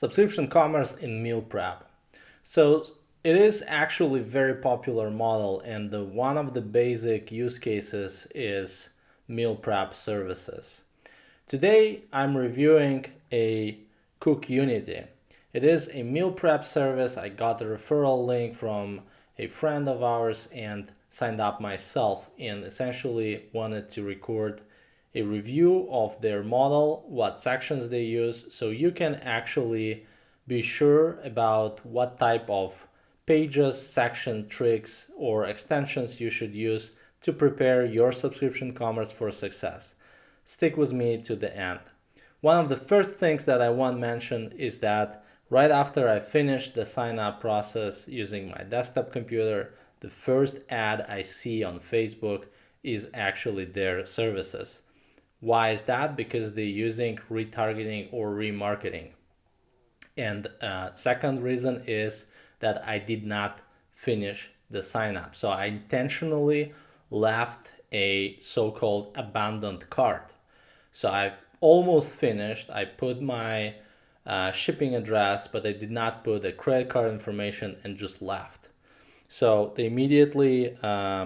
Subscription commerce in meal prep. So it is actually a very popular model, and one of the basic use cases is meal prep services. Today I'm reviewing a CookUnity. It is a meal prep service. I got the referral link from a friend of ours and signed up myself, and essentially wanted to record a review of their model, what sections they use, so you can actually be sure about what type of pages, section, tricks, or extensions you should use to prepare your subscription commerce for success. Stick with me to the end. One of the first things that I want to mention is that right after I finished the sign up process using my desktop computer, the first ad I see on Facebook is actually their services. Why is that? Because they're using retargeting or remarketing. And second reason is that I did not finish the sign up. So I intentionally left a so-called abandoned cart. So I've almost finished. I put my shipping address, but I did not put the credit card information and just left. So they immediately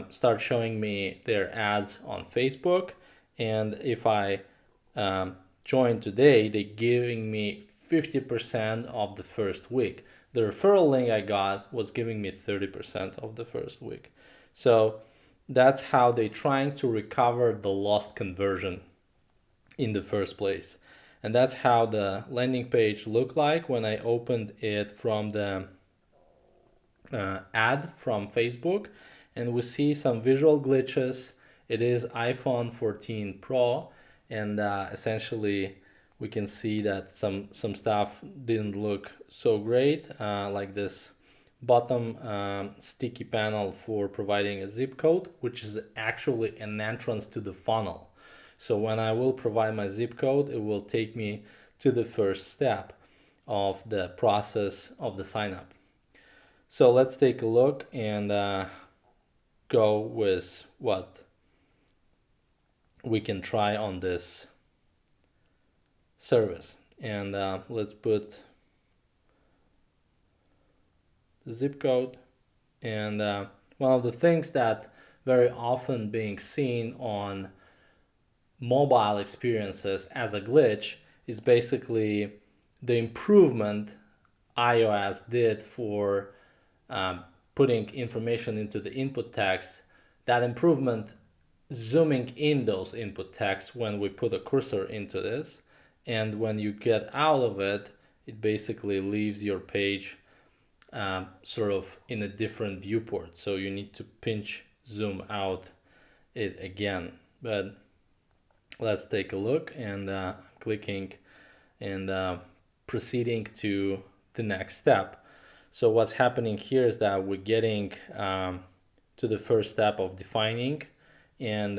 start showing me their ads on Facebook. And if I join today, they're giving me 50% of the first week. The referral link I got was giving me 30% of the first week. So that's how they're trying to recover the lost conversion in the first place. And that's how the landing page looked like when I opened it from the ad from Facebook. And we see some visual glitches. It is iPhone 14 Pro, and essentially we can see that some stuff didn't look so great, like this bottom sticky panel for providing a zip code, which is actually an entrance to the funnel. So when I will provide my zip code, it will take me to the first step of the process of the sign up. So let's take a look and go with what we can try on this service. And let's put the zip code. And one of the things that very often being seen on mobile experiences as a glitch is basically the improvement iOS did for putting information into the input text. That improvement zooming in those input texts when we put a cursor into this, and when you get out of it, it basically leaves your page sort of in a different viewport, so you need to pinch zoom out it again. But let's take a look, and clicking and proceeding to the next step. So what's happening here is that we're getting to the first step of defining, and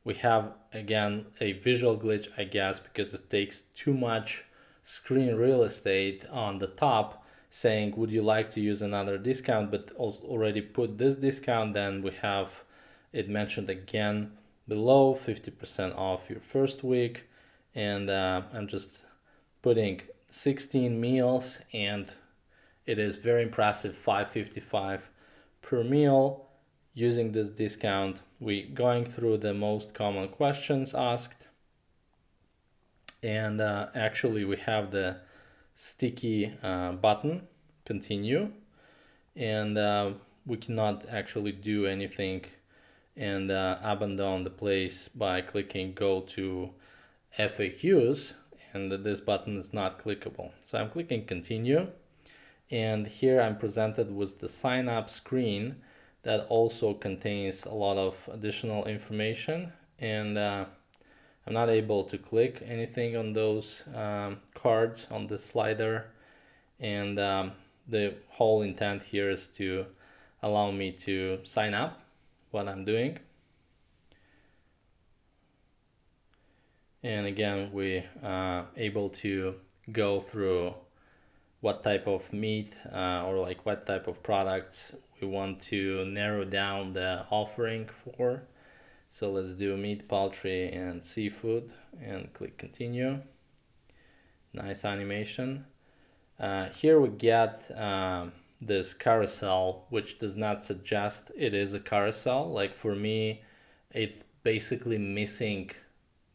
we have again a visual glitch, I guess, because it takes too much screen real estate on the top, saying would you like to use another discount, but also already put this discount. Then we have it mentioned again below, 50% off your first week, and I'm just putting 16 meals, and it is very impressive, $5.55 per meal. Using this discount, we going through the most common questions asked, and actually we have the sticky button, continue, and we cannot actually do anything and abandon the place by clicking go to FAQs, and this button is not clickable. So I'm clicking continue, and here I'm presented with the sign up screen that also contains a lot of additional information, and I'm not able to click anything on those cards on the slider, and the whole intent here is to allow me to sign up what I'm doing. And again, we able to go through what type of meat or like what type of products we want to narrow down the offering for. So let's do meat, poultry, and seafood, and click continue. Nice animation. Here we get this carousel, which does not suggest it is a carousel. Like for me, it's basically missing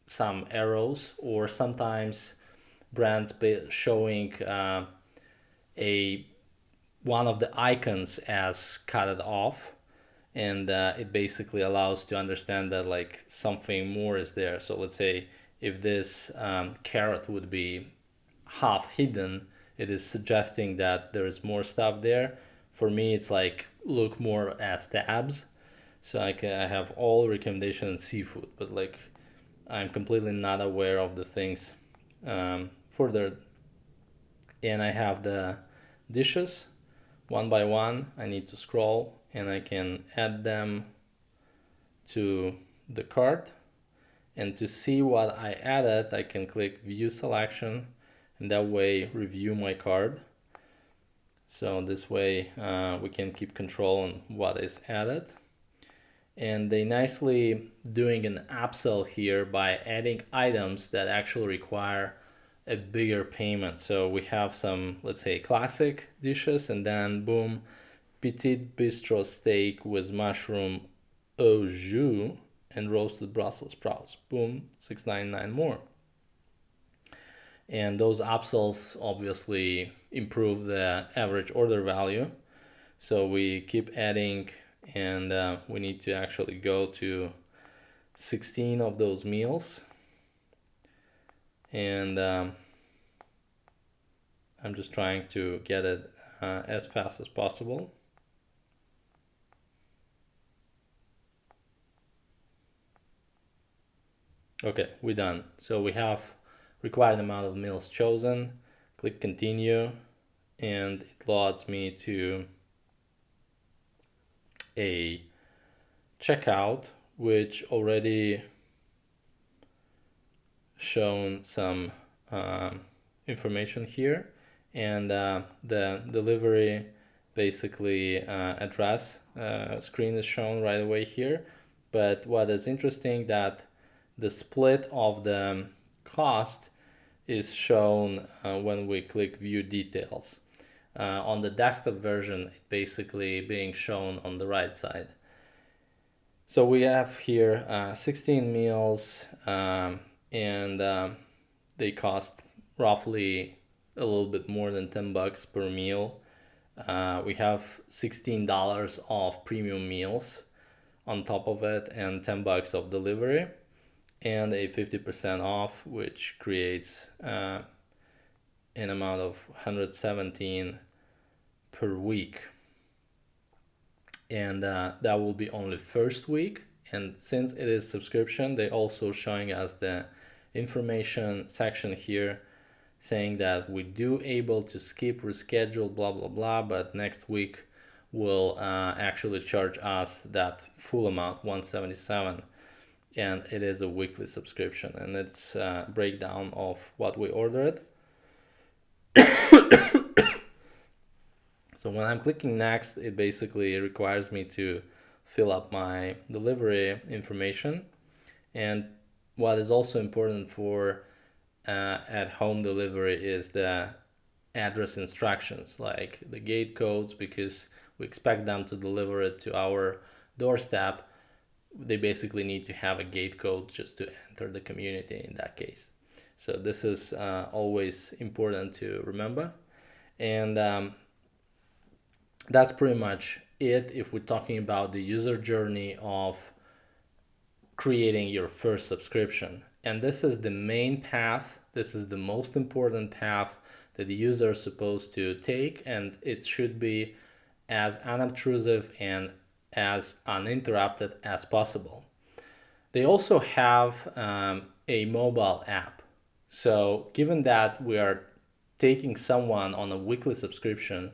some arrows, or sometimes brands showing a one of the icons as cut it off, and it basically allows to understand that like something more is there. So let's say if this carrot would be half hidden, it is suggesting that there is more stuff there. For me, it's like look more as tabs. So I have all recommendation in seafood, but like I'm completely not aware of the things further. And I have the dishes one by one. I need to scroll and I can add them to the cart. And to see what I added, I can click view selection, and that way review my card. So this way we can keep control on what is added. And they nicely doing an upsell here by adding items that actually require a bigger payment. So we have some, let's say, classic dishes, and then boom, petite bistro steak with mushroom au jus and roasted Brussels sprouts. Boom, $6.99 more. And those upsells obviously improve the average order value. So we keep adding, and we need to actually go to 16 of those meals. And I'm just trying to get it as fast as possible. Okay, we're done. So we have required amount of meals chosen. Click continue, and it loads me to a checkout, which already shown some information here, and the delivery basically address screen is shown right away here. But what is interesting that the split of the cost is shown when we click view details. On the desktop version, it basically being shown on the right side. So we have here 16 meals, and they cost roughly a little bit more than $10 per meal. We have $16 of premium meals on top of it, and $10 of delivery, and a 50% off, which creates an amount of 117 per week. And that will be only first week. And since it is subscription, they also showing us the information section here saying that we do able to skip, reschedule, blah blah blah, but next week will actually charge us that full amount, 177, and it is a weekly subscription, and it's a breakdown of what we ordered. So when I'm clicking next, it basically requires me to fill up my delivery information. And what is also important for at-home delivery is the address instructions, like the gate codes, because we expect them to deliver it to our doorstep. They basically need to have a gate code just to enter the community in that case. So this is always important to remember. And that's pretty much it if we're talking about the user journey of creating your first subscription. And this is the main path. This is the most important path that the user is supposed to take, and it should be as unobtrusive and as uninterrupted as possible. They also have a mobile app. So given that we are taking someone on a weekly subscription,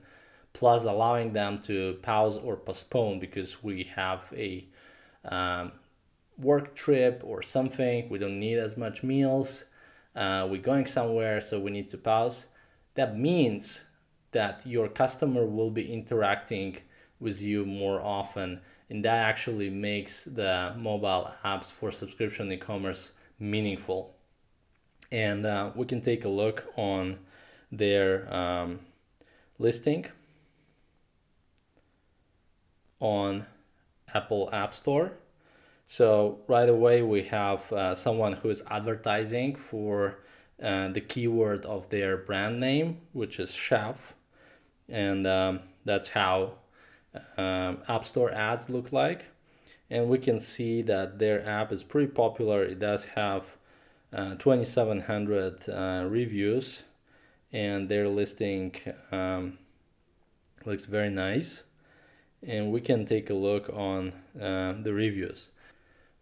plus allowing them to pause or postpone because we have a work trip or something, we don't need as much meals, we're going somewhere, so we need to pause. That means that your customer will be interacting with you more often, and that actually makes the mobile apps for subscription e-commerce meaningful. And we can take a look on their listing on Apple App Store. So right away we have someone who is advertising for the keyword of their brand name, which is chef, and that's how App Store ads look like. And we can see that their app is pretty popular. It does have 2,700 reviews, and their listing looks very nice. And we can take a look on the reviews.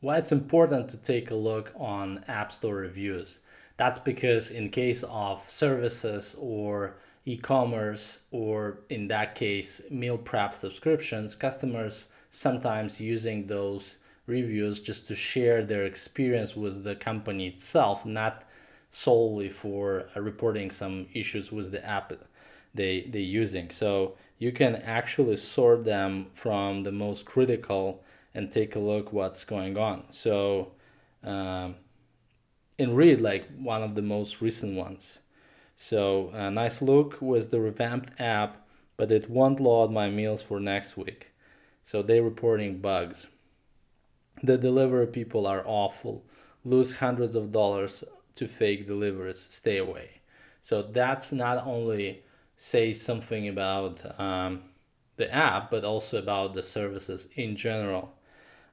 Why it's important to take a look on App Store reviews? That's because in case of services or e-commerce, or in that case meal prep subscriptions, customers sometimes using those reviews just to share their experience with the company itself, not solely for reporting some issues with the app they're using. So you can actually sort them from the most critical and take a look what's going on. So and read like one of the most recent ones. So a nice look with the revamped app, but it won't load my meals for next week. So they're reporting bugs. The delivery people are awful. Lose hundreds of dollars to fake deliveries. Stay away. So that's not only say something about the app, but also about the services in general.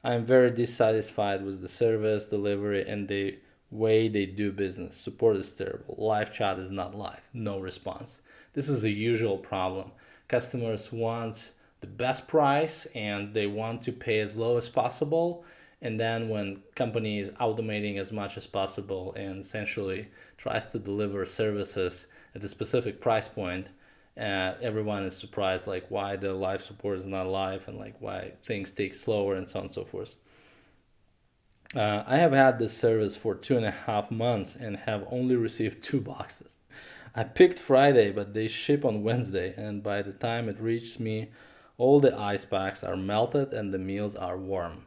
I'm very dissatisfied with the service, delivery, and the way they do business. Support is terrible. Live chat is not live. No response. This is a usual problem. Customers want the best price and they want to pay as low as possible. And then when company is automating as much as possible and essentially tries to deliver services at a specific price point, everyone is surprised, like why the live support is not live and like why things take slower and so on and so forth. I have had this service for 2.5 months and have only received 2 boxes. I picked Friday, but they ship on Wednesday, and by the time it reaches me, all the ice packs are melted and the meals are warm.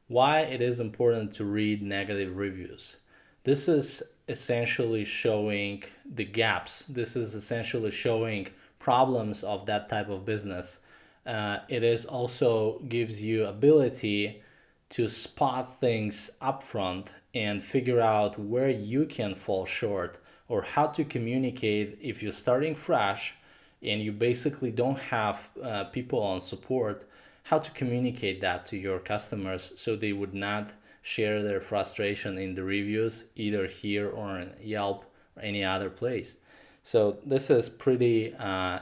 Why it is important to read negative reviews? This is essentially showing the gaps. This is essentially showing problems of that type of business. It is also gives you ability to spot things upfront and figure out where you can fall short, or how to communicate if you're starting fresh and you basically don't have people on support, how to communicate that to your customers so they would not share their frustration in the reviews, either here or in Yelp or any other place. So this is pretty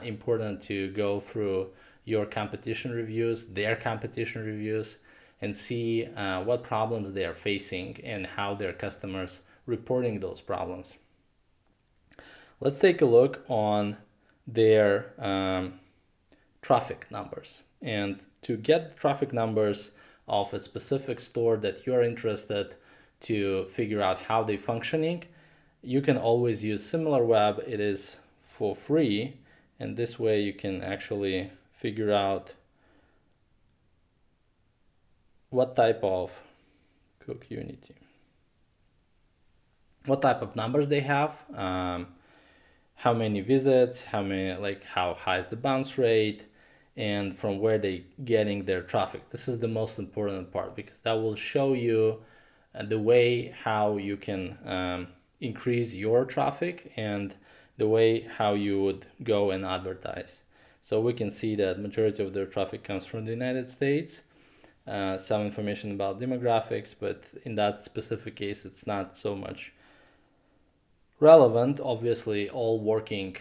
important to go through your competition reviews, their competition reviews, and see what problems they are facing and how their customers reporting those problems. Let's take a look on their traffic numbers. And to get traffic numbers of a specific store that you're interested to figure out how they're functioning, you can always use SimilarWeb. It is for free, and this way you can actually figure out what type of CookUnity, what type of numbers they have, how many visits, how high is the bounce rate, and from where they getting their traffic. This is the most important part, because that will show you the way how you can increase your traffic and the way how you would go and advertise. So we can see that majority of their traffic comes from the United States. Some information about demographics, but in that specific case, it's not so much relevant. Obviously, all working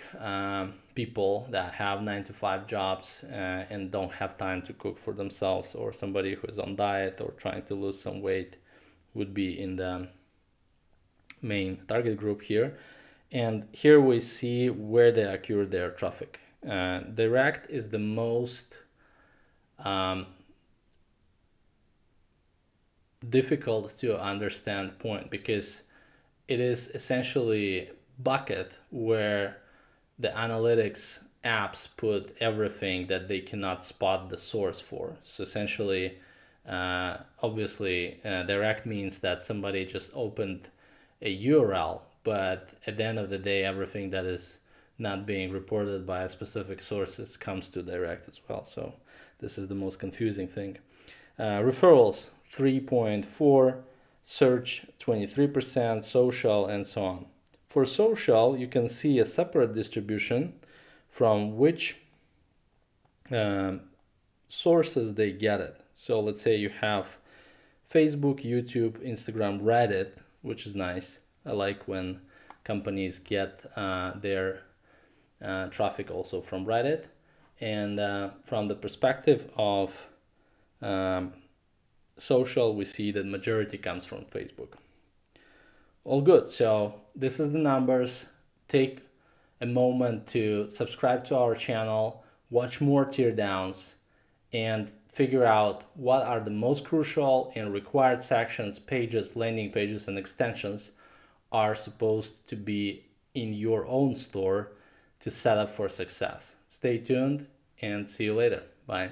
people that have 9-to-5 jobs and don't have time to cook for themselves, or somebody who is on diet or trying to lose some weight, would be in the main target group here. And here we see where they accrue their traffic. Direct is the most difficult to understand point, because it is essentially bucket where the analytics apps put everything that they cannot spot the source for. So essentially, obviously, direct means that somebody just opened a URL, but at the end of the day, everything that is not being reported by a specific source, it comes to direct as well. So this is the most confusing thing. Referrals 3.4, search 23%, social, and so on. For social, you can see a separate distribution from which sources they get it. So let's say you have Facebook, YouTube, Instagram, Reddit, which is nice. I like when companies get their traffic also from Reddit. And from the perspective of social, we see that majority comes from Facebook. All good. So this is the numbers. Take a moment to subscribe to our channel, watch more teardowns, and figure out what are the most crucial and required sections, pages, landing pages, and extensions are supposed to be in your own store to set up for success. Stay tuned and see you later. Bye.